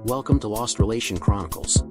Welcome to Lost Relation Chronicles.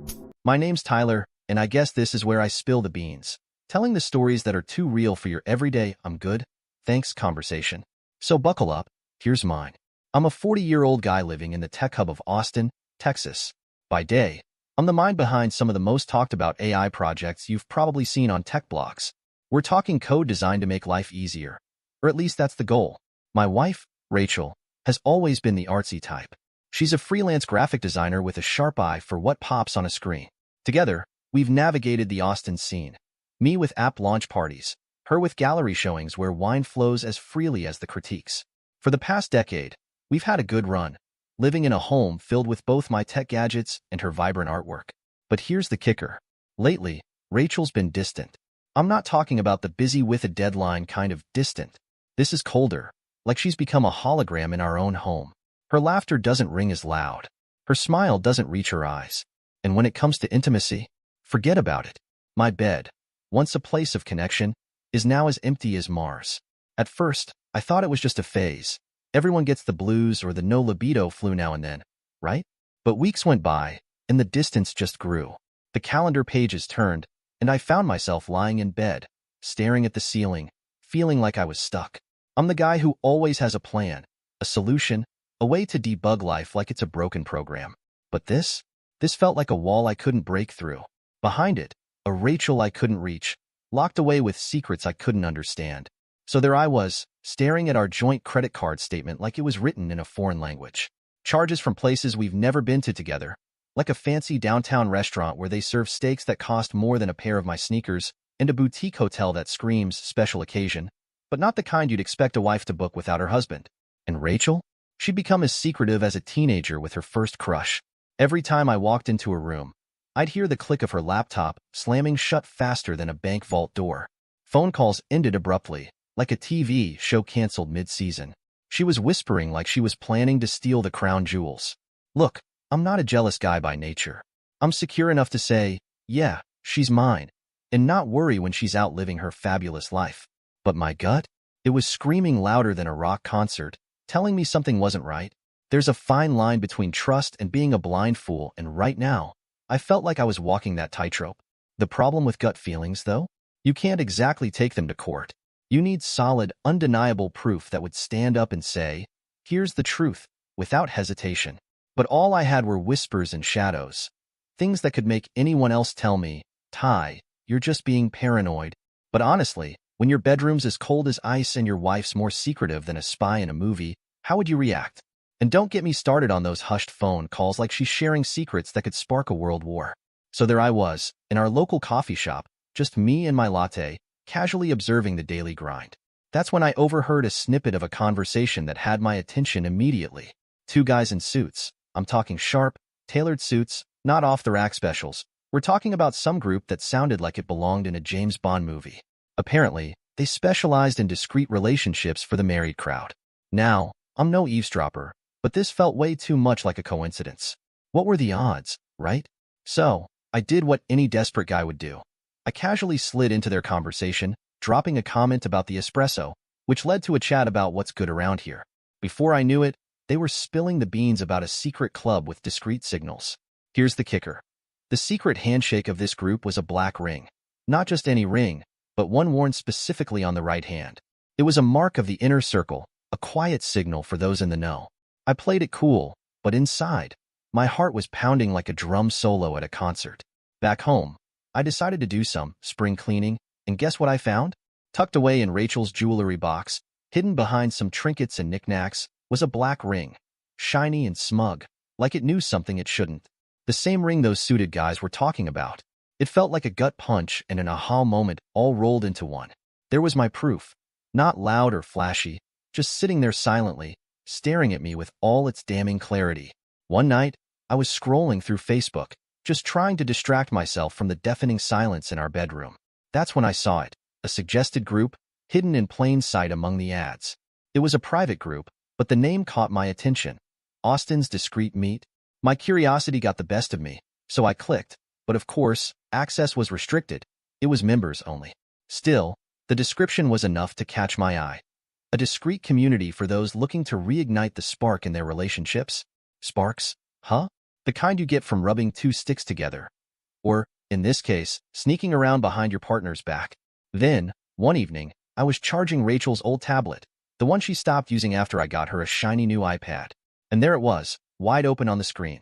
My name's Tyler, and I guess this is where I spill the beans, telling the stories that are too real for your everyday "I'm good, thanks" conversation. So buckle up, here's mine. I'm a 40-year-old guy living in the tech hub of Austin, Texas. By day, I'm the mind behind some of the most talked about AI projects you've probably seen on tech blogs. We're talking code designed to make life easier, or at least that's the goal. My wife, Rachel, has always been the artsy type. She's a freelance graphic designer with a sharp eye for what pops on a screen. Together, we've navigated the Austin scene. Me with app launch parties, her with gallery showings where wine flows as freely as the critiques. For the past decade, we've had a good run, living in a home filled with both my tech gadgets and her vibrant artwork. But here's the kicker. Lately, Rachel's been distant. I'm not talking about the busy with a deadline kind of distant. This is colder, like she's become a hologram in our own home. Her laughter doesn't ring as loud. Her smile doesn't reach her eyes. And when it comes to intimacy, forget about it. My bed, once a place of connection, is now as empty as Mars. At first, I thought it was just a phase. Everyone gets the blues or the no libido flu now and then, right? But weeks went by, and the distance just grew. The calendar pages turned, and I found myself lying in bed, staring at the ceiling, feeling like I was stuck. I'm the guy who always has a plan, a solution, a way to debug life like it's a broken program. But this felt like a wall I couldn't break through. Behind it, a Rachel I couldn't reach, locked away with secrets I couldn't understand. So there I was, staring at our joint credit card statement like it was written in a foreign language. Charges from places we've never been to together, like a fancy downtown restaurant where they serve steaks that cost more than a pair of my sneakers, and a boutique hotel that screams special occasion, but not the kind you'd expect a wife to book without her husband. And Rachel? She'd become as secretive as a teenager with her first crush. Every time I walked into a room, I'd hear the click of her laptop slamming shut faster than a bank vault door. Phone calls ended abruptly, like a TV show canceled mid-season. She was whispering like she was planning to steal the crown jewels. Look, I'm not a jealous guy by nature. I'm secure enough to say, yeah, she's mine, and not worry when she's out living her fabulous life. But my gut? It was screaming louder than a rock concert, telling me something wasn't right. There's a fine line between trust and being a blind fool, and right now, I felt like I was walking that tightrope. The problem with gut feelings, though? You can't exactly take them to court. You need solid, undeniable proof that would stand up and say, here's the truth, without hesitation. But all I had were whispers and shadows. Things that could make anyone else tell me, Ty, you're just being paranoid. But honestly, when your bedroom's as cold as ice and your wife's more secretive than a spy in a movie, how would you react? And don't get me started on those hushed phone calls like she's sharing secrets that could spark a world war. So there I was, in our local coffee shop, just me and my latte, casually observing the daily grind. That's when I overheard a snippet of a conversation that had my attention immediately. Two guys in suits. I'm talking sharp, tailored suits, not off-the-rack specials. We're talking about some group that sounded like it belonged in a James Bond movie. Apparently, they specialized in discreet relationships for the married crowd. Now, I'm no eavesdropper, but this felt way too much like a coincidence. What were the odds, right? So, I did what any desperate guy would do. I casually slid into their conversation, dropping a comment about the espresso, which led to a chat about what's good around here. Before I knew it, they were spilling the beans about a secret club with discreet signals. Here's the kicker. The secret handshake of this group was a black ring. Not just any ring, but one worn specifically on the right hand. It was a mark of the inner circle, a quiet signal for those in the know. I played it cool, but inside, my heart was pounding like a drum solo at a concert. Back home, I decided to do some spring cleaning, and guess what I found? Tucked away in Rachel's jewelry box, hidden behind some trinkets and knickknacks, was a black ring, shiny and smug, like it knew something it shouldn't. The same ring those suited guys were talking about. It felt like a gut punch and an aha moment all rolled into one. There was my proof, not loud or flashy, just sitting there silently, staring at me with all its damning clarity. One night, I was scrolling through Facebook, just trying to distract myself from the deafening silence in our bedroom. That's when I saw it, a suggested group, hidden in plain sight among the ads. It was a private group, but the name caught my attention. Austin's Discreet Meet. My curiosity got the best of me, so I clicked. But of course, access was restricted. It was members only. Still, the description was enough to catch my eye. A discreet community for those looking to reignite the spark in their relationships. Sparks? Huh? The kind you get from rubbing two sticks together. Or, in this case, sneaking around behind your partner's back. Then, one evening, I was charging Rachel's old tablet, the one she stopped using after I got her a shiny new iPad. And there it was, wide open on the screen.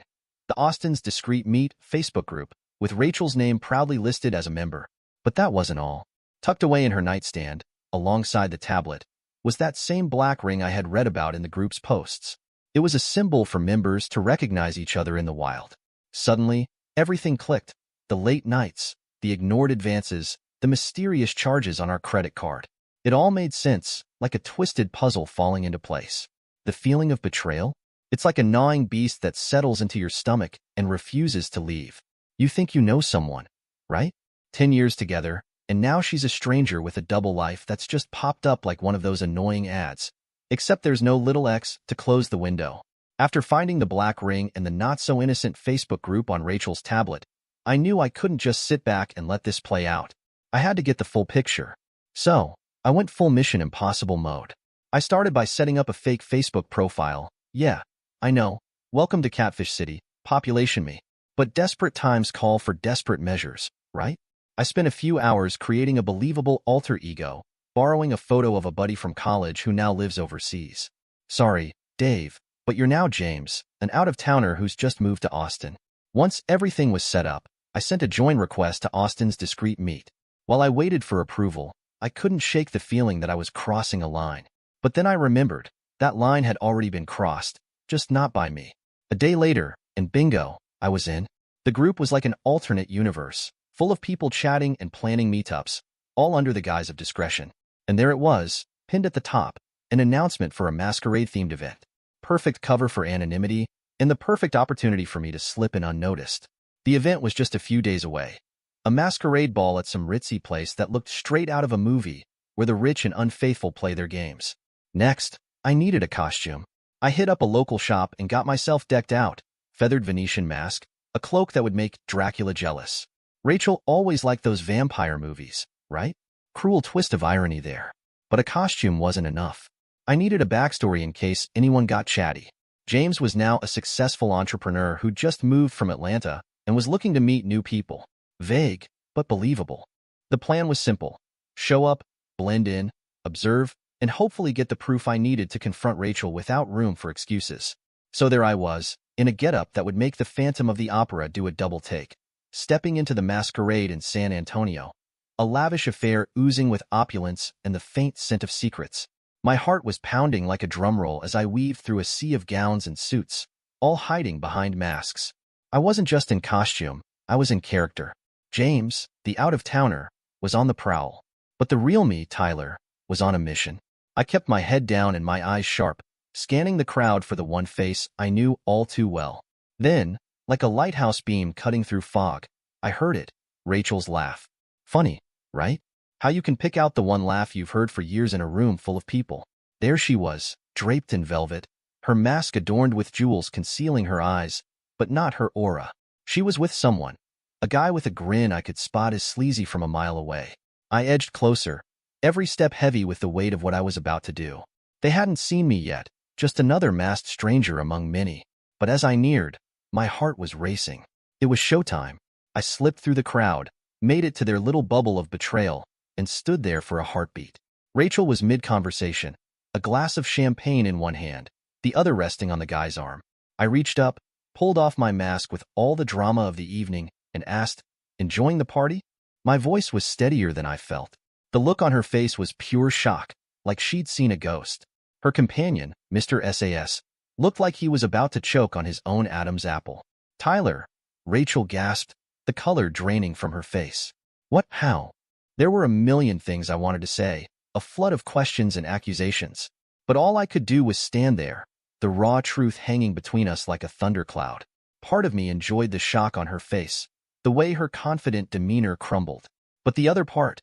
The Austin's Discreet Meet Facebook group, with Rachel's name proudly listed as a member. But that wasn't all. Tucked away in her nightstand, alongside the tablet, was that same black ring I had read about in the group's posts. It was a symbol for members to recognize each other in the wild. Suddenly, everything clicked. The late nights, the ignored advances, the mysterious charges on our credit card. It all made sense, like a twisted puzzle falling into place. The feeling of betrayal? It's like a gnawing beast that settles into your stomach and refuses to leave. You think you know someone, right? 10 years together, and now she's a stranger with a double life that's just popped up like one of those annoying ads. Except there's no little X to close the window. After finding the black ring and the not-so-innocent Facebook group on Rachel's tablet, I knew I couldn't just sit back and let this play out. I had to get the full picture. So, I went full Mission Impossible mode. I started by setting up a fake Facebook profile. Yeah, I know. Welcome to Catfish City, population me. But desperate times call for desperate measures, right? I spent a few hours creating a believable alter ego, borrowing a photo of a buddy from college who now lives overseas. Sorry, Dave, but you're now James, an out-of-towner who's just moved to Austin. Once everything was set up, I sent a join request to Austin's Discreet Meet. While I waited for approval, I couldn't shake the feeling that I was crossing a line. But then I remembered, that line had already been crossed, just not by me. A day later, and bingo, I was in. The group was like an alternate universe, full of people chatting and planning meetups, all under the guise of discretion. And there it was, pinned at the top, an announcement for a masquerade-themed event. Perfect cover for anonymity, and the perfect opportunity for me to slip in unnoticed. The event was just a few days away. A masquerade ball at some ritzy place that looked straight out of a movie, where the rich and unfaithful play their games. Next, I needed a costume. I hit up a local shop and got myself decked out, feathered Venetian mask, a cloak that would make Dracula jealous. Rachel always liked those vampire movies, right? Cruel twist of irony there. But a costume wasn't enough. I needed a backstory in case anyone got chatty. James was now a successful entrepreneur who just moved from Atlanta and was looking to meet new people. Vague, but believable. The plan was simple. Show up, blend in, observe, and hopefully get the proof I needed to confront Rachel without room for excuses. So there I was, in a getup that would make the Phantom of the Opera do a double take, stepping into the masquerade in San Antonio, a lavish affair oozing with opulence and the faint scent of secrets. My heart was pounding like a drum roll as I weaved through a sea of gowns and suits, all hiding behind masks. I wasn't just in costume, I was in character. James, the out-of-towner, was on the prowl. But the real me, Tyler, was on a mission. I kept my head down and my eyes sharp, scanning the crowd for the one face I knew all too well. Then, like a lighthouse beam cutting through fog, I heard it, Rachel's laugh. Funny, right? How you can pick out the one laugh you've heard for years in a room full of people. There she was, draped in velvet, her mask adorned with jewels concealing her eyes, but not her aura. She was with someone, a guy with a grin I could spot as sleazy from a mile away. I edged closer, every step heavy with the weight of what I was about to do. They hadn't seen me yet, just another masked stranger among many. But as I neared, my heart was racing. It was showtime. I slipped through the crowd, made it to their little bubble of betrayal, and stood there for a heartbeat. Rachel was mid-conversation, a glass of champagne in one hand, the other resting on the guy's arm. I reached up, pulled off my mask with all the drama of the evening, and asked, "Enjoying the party?" My voice was steadier than I felt. The look on her face was pure shock, like she'd seen a ghost. Her companion, Mr. SAS, looked like he was about to choke on his own Adam's apple. "Tyler," Rachel gasped, the color draining from her face. "What? How?" There were a million things I wanted to say, a flood of questions and accusations. But all I could do was stand there, the raw truth hanging between us like a thundercloud. Part of me enjoyed the shock on her face, the way her confident demeanor crumbled. But the other part,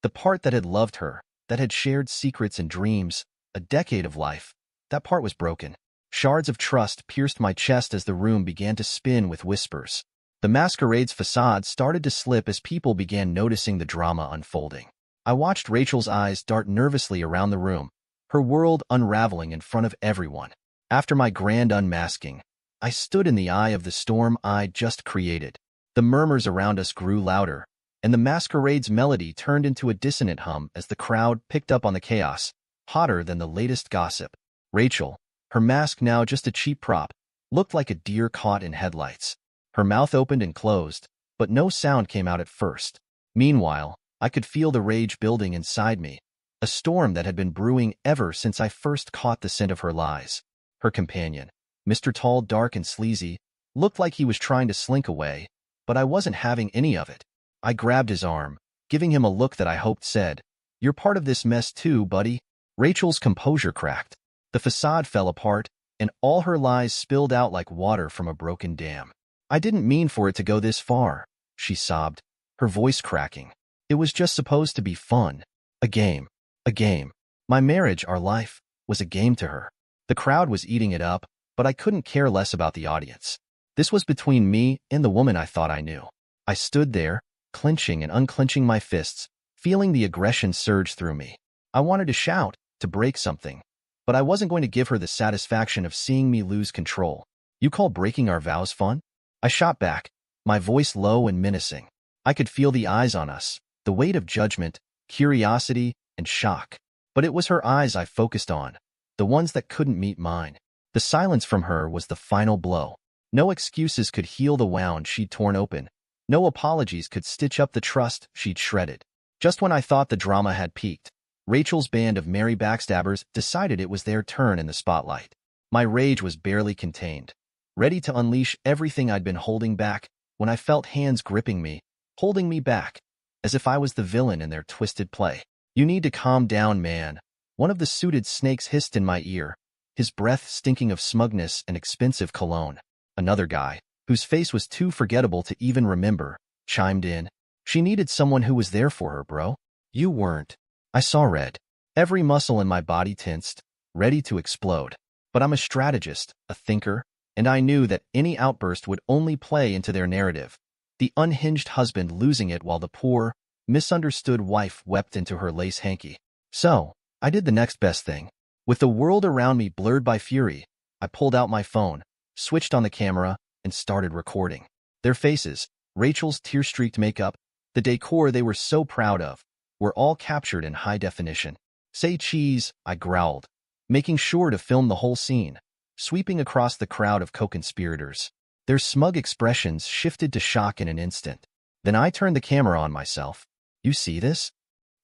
the part that had loved her, that had shared secrets and dreams, a decade of life, that part was broken. Shards of trust pierced my chest as the room began to spin with whispers. The masquerade's facade started to slip as people began noticing the drama unfolding. I watched Rachel's eyes dart nervously around the room, her world unraveling in front of everyone. After my grand unmasking, I stood in the eye of the storm I'd just created. The murmurs around us grew louder, and the masquerade's melody turned into a dissonant hum as the crowd picked up on the chaos, hotter than the latest gossip. Rachel, her mask now just a cheap prop, looked like a deer caught in headlights. Her mouth opened and closed, but no sound came out at first. Meanwhile, I could feel the rage building inside me, a storm that had been brewing ever since I first caught the scent of her lies. Her companion, Mr. Tall, dark and sleazy, looked like he was trying to slink away, but I wasn't having any of it. I grabbed his arm, giving him a look that I hoped said, "You're part of this mess too, buddy." Rachel's composure cracked. The facade fell apart, and all her lies spilled out like water from a broken dam. "I didn't mean for it to go this far," she sobbed, her voice cracking. "It was just supposed to be fun. A game. A game. My marriage, our life, was a game to her." The crowd was eating it up, but I couldn't care less about the audience. This was between me and the woman I thought I knew. I stood there, clenching and unclenching my fists, feeling the aggression surge through me. I wanted to shout, to break something, but I wasn't going to give her the satisfaction of seeing me lose control. "You call breaking our vows fun?" I shot back, my voice low and menacing. I could feel the eyes on us, the weight of judgment, curiosity, and shock. But it was her eyes I focused on, the ones that couldn't meet mine. The silence from her was the final blow. No excuses could heal the wound she'd torn open. No apologies could stitch up the trust she'd shredded. Just when I thought the drama had peaked, Rachel's band of merry backstabbers decided it was their turn in the spotlight. My rage was barely contained, ready to unleash everything I'd been holding back when I felt hands gripping me, holding me back, as if I was the villain in their twisted play. "You need to calm down, man," one of the suited snakes hissed in my ear, his breath stinking of smugness and expensive cologne. Another guy, whose face was too forgettable to even remember, chimed in. "She needed someone who was there for her, bro. You weren't." I saw red. Every muscle in my body tensed, ready to explode. But I'm a strategist, a thinker, and I knew that any outburst would only play into their narrative. The unhinged husband losing it while the poor, misunderstood wife wept into her lace hanky. So, I did the next best thing. With the world around me blurred by fury, I pulled out my phone, switched on the camera, and started recording. Their faces, Rachel's tear-streaked makeup, the decor they were so proud of, were all captured in high definition. "Say cheese," I growled, making sure to film the whole scene, sweeping across the crowd of co-conspirators. Their smug expressions shifted to shock in an instant. Then I turned the camera on myself. "You see this?"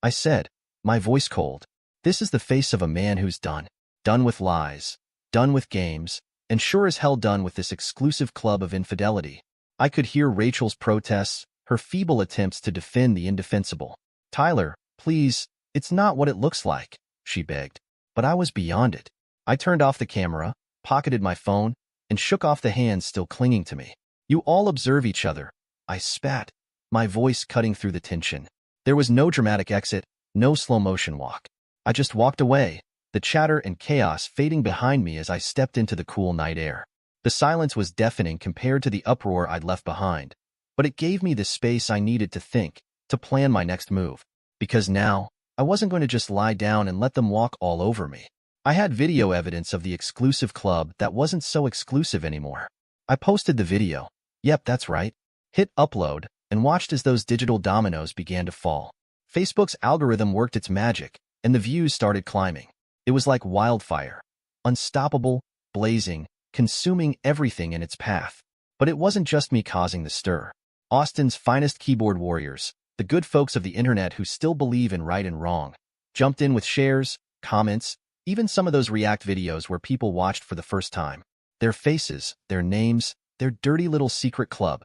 I said, my voice cold. "This is the face of a man who's done. Done with lies, done with games, and sure as hell done with this exclusive club of infidelity." I could hear Rachel's protests, her feeble attempts to defend the indefensible. "Tyler, please, it's not what it looks like," she begged. But I was beyond it. I turned off the camera, pocketed my phone, and shook off the hands still clinging to me. "You all observe each other," I spat, my voice cutting through the tension. There was no dramatic exit, no slow-motion walk. I just walked away, the chatter and chaos fading behind me as I stepped into the cool night air. The silence was deafening compared to the uproar I'd left behind, but it gave me the space I needed to think, to plan my next move. Because now, I wasn't going to just lie down and let them walk all over me. I had video evidence of the exclusive club that wasn't so exclusive anymore. I posted the video. Yep, that's right. Hit upload, and watched as those digital dominoes began to fall. Facebook's algorithm worked its magic, and the views started climbing. It was like wildfire. Unstoppable, blazing, consuming everything in its path. But it wasn't just me causing the stir. Austin's finest keyboard warriors, the good folks of the internet who still believe in right and wrong, jumped in with shares, comments, even some of those react videos where people watched for the first time. Their faces, their names, their dirty little secret club.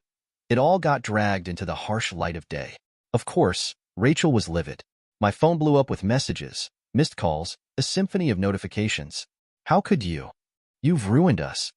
It all got dragged into the harsh light of day. Of course, Rachel was livid. My phone blew up with messages, missed calls, a symphony of notifications. "How could you? You've ruined us.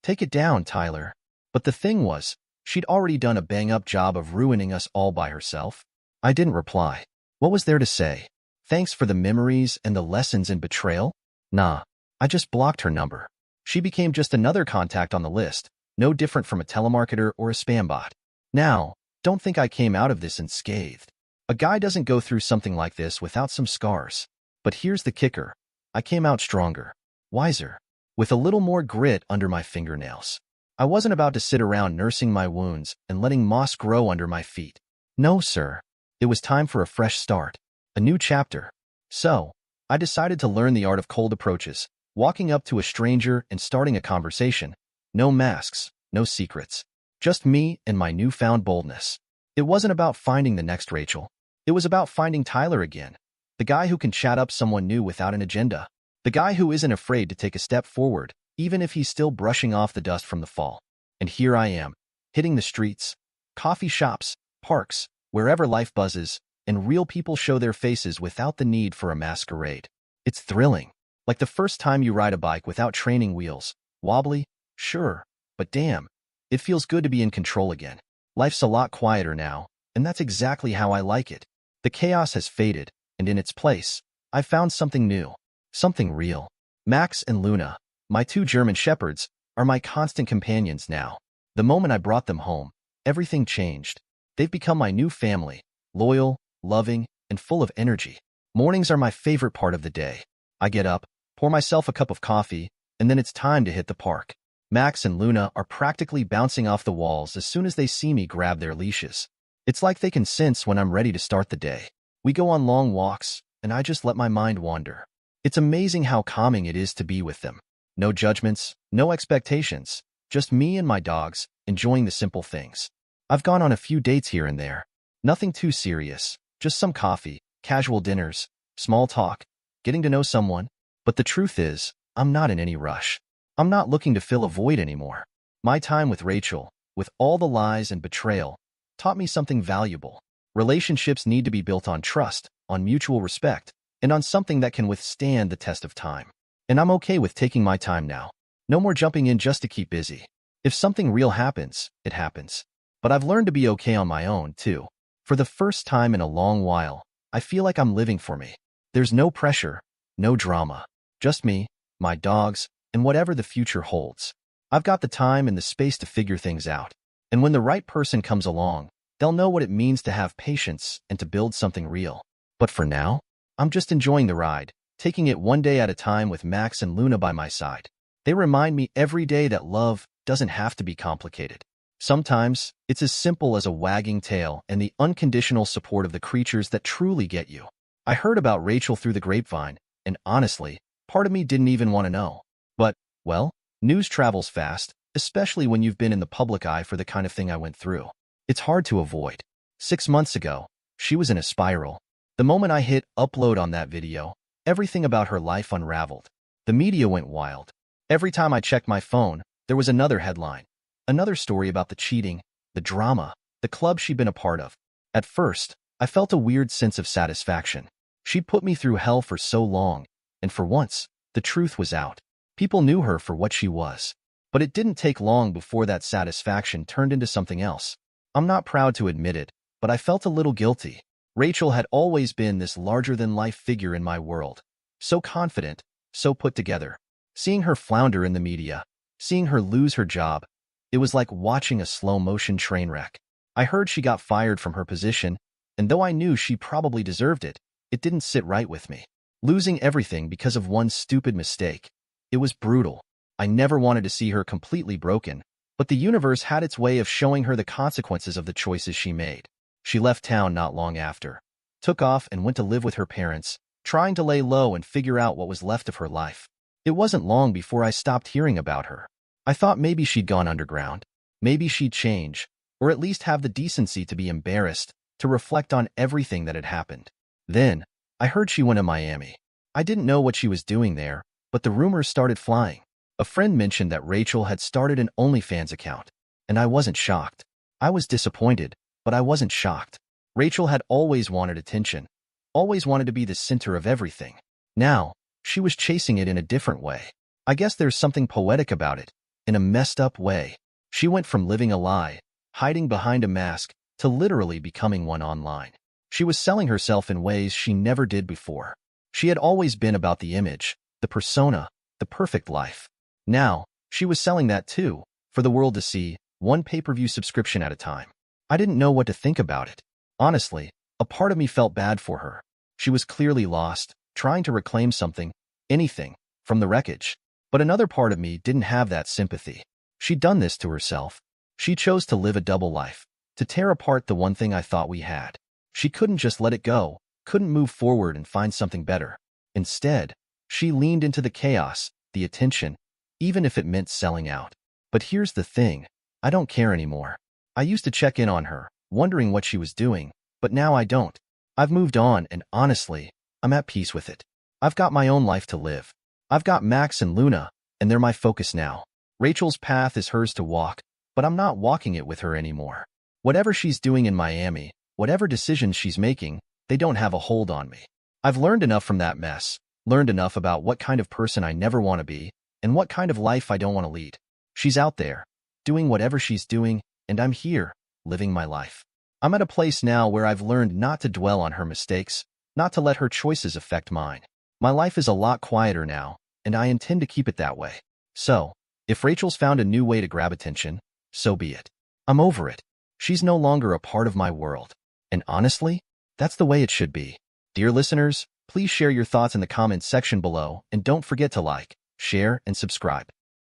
Take it down, Tyler." But the thing was, she'd already done a bang-up job of ruining us all by herself. I didn't reply. What was there to say? Thanks for the memories and the lessons in betrayal? Nah, I just blocked her number. She became just another contact on the list, no different from a telemarketer or a spam bot. Now, don't think I came out of this unscathed. A guy doesn't go through something like this without some scars. But here's the kicker. I came out stronger, wiser, with a little more grit under my fingernails. I wasn't about to sit around nursing my wounds and letting moss grow under my feet. No, sir. It was time for a fresh start, a new chapter. So, I decided to learn the art of cold approaches, walking up to a stranger and starting a conversation. No masks, no secrets. Just me and my newfound boldness. It wasn't about finding the next Rachel. It was about finding Tyler again. The guy who can chat up someone new without an agenda. The guy who isn't afraid to take a step forward, even if he's still brushing off the dust from the fall. And here I am, hitting the streets, coffee shops, parks, wherever life buzzes, and real people show their faces without the need for a masquerade. It's thrilling. Like the first time you ride a bike without training wheels. Wobbly? Sure. But damn, it feels good to be in control again. Life's a lot quieter now, and that's exactly how I like it. The chaos has faded, and in its place, I've found something new. Something real. Max and Luna, my two German shepherds, are my constant companions now. The moment I brought them home, everything changed. They've become my new family, loyal, loving, and full of energy. Mornings are my favorite part of the day. I get up, pour myself a cup of coffee, and then it's time to hit the park. Max and Luna are practically bouncing off the walls as soon as they see me grab their leashes. It's like they can sense when I'm ready to start the day. We go on long walks, and I just let my mind wander. It's amazing how calming it is to be with them. No judgments, no expectations, just me and my dogs, enjoying the simple things. I've gone on a few dates here and there. Nothing too serious, just some coffee, casual dinners, small talk, getting to know someone. But the truth is, I'm not in any rush. I'm not looking to fill a void anymore. My time with Rachel, with all the lies and betrayal, taught me something valuable. Relationships need to be built on trust, on mutual respect, and on something that can withstand the test of time. And I'm okay with taking my time now. No more jumping in just to keep busy. If something real happens, it happens. But I've learned to be okay on my own, too. For the first time in a long while, I feel like I'm living for me. There's no pressure, no drama. Just me, my dogs, and whatever the future holds. I've got the time and the space to figure things out. And when the right person comes along, they'll know what it means to have patience and to build something real. But for now, I'm just enjoying the ride, taking it one day at a time with Max and Luna by my side. They remind me every day that love doesn't have to be complicated. Sometimes, it's as simple as a wagging tail and the unconditional support of the creatures that truly get you. I heard about Rachel through the grapevine, and honestly, part of me didn't even want to know. But, well, news travels fast, especially when you've been in the public eye for the kind of thing I went through. It's hard to avoid. 6 months ago, she was in a spiral. The moment I hit upload on that video, everything about her life unraveled. The media went wild. Every time I checked my phone, there was another headline. Another story about the cheating, the drama, the club she'd been a part of. At first, I felt a weird sense of satisfaction. She'd put me through hell for so long, and for once, the truth was out. People knew her for what she was. But it didn't take long before that satisfaction turned into something else. I'm not proud to admit it, but I felt a little guilty. Rachel had always been this larger-than-life figure in my world. So confident, so put together. Seeing her flounder in the media, seeing her lose her job, it was like watching a slow-motion train wreck. I heard she got fired from her position, and though I knew she probably deserved it, it didn't sit right with me. Losing everything because of one stupid mistake. It was brutal. I never wanted to see her completely broken, but the universe had its way of showing her the consequences of the choices she made. She left town not long after, took off and went to live with her parents, trying to lay low and figure out what was left of her life. It wasn't long before I stopped hearing about her. I thought maybe she'd gone underground. Maybe she'd change, or at least have the decency to be embarrassed, to reflect on everything that had happened. Then, I heard she went to Miami. I didn't know what she was doing there, but the rumors started flying. A friend mentioned that Rachel had started an OnlyFans account, and I wasn't shocked. I was disappointed, but I wasn't shocked. Rachel had always wanted attention, always wanted to be the center of everything. Now, she was chasing it in a different way. I guess there's something poetic about it, in a messed up way. She went from living a lie, hiding behind a mask, to literally becoming one online. She was selling herself in ways she never did before. She had always been about the image, the persona, the perfect life. Now, she was selling that too, for the world to see, one pay-per-view subscription at a time. I didn't know what to think about it. Honestly, a part of me felt bad for her. She was clearly lost, trying to reclaim something, anything, from the wreckage. But another part of me didn't have that sympathy. She'd done this to herself. She chose to live a double life, to tear apart the one thing I thought we had. She couldn't just let it go, couldn't move forward and find something better. Instead, she leaned into the chaos, the attention, even if it meant selling out. But here's the thing, I don't care anymore. I used to check in on her, wondering what she was doing, but now I don't. I've moved on and honestly, I'm at peace with it. I've got my own life to live. I've got Max and Luna, and they're my focus now. Rachel's path is hers to walk, but I'm not walking it with her anymore. Whatever she's doing in Miami, whatever decisions she's making, they don't have a hold on me. I've learned enough from that mess, learned enough about what kind of person I never want to be, and what kind of life I don't want to lead. She's out there, doing whatever she's doing, and I'm here, living my life. I'm at a place now where I've learned not to dwell on her mistakes, not to let her choices affect mine. My life is a lot quieter now, and I intend to keep it that way. So, if Rachel's found a new way to grab attention, so be it. I'm over it. She's no longer a part of my world. And honestly, that's the way it should be. Dear listeners, please share your thoughts in the comments section below, and don't forget to like, share, and subscribe.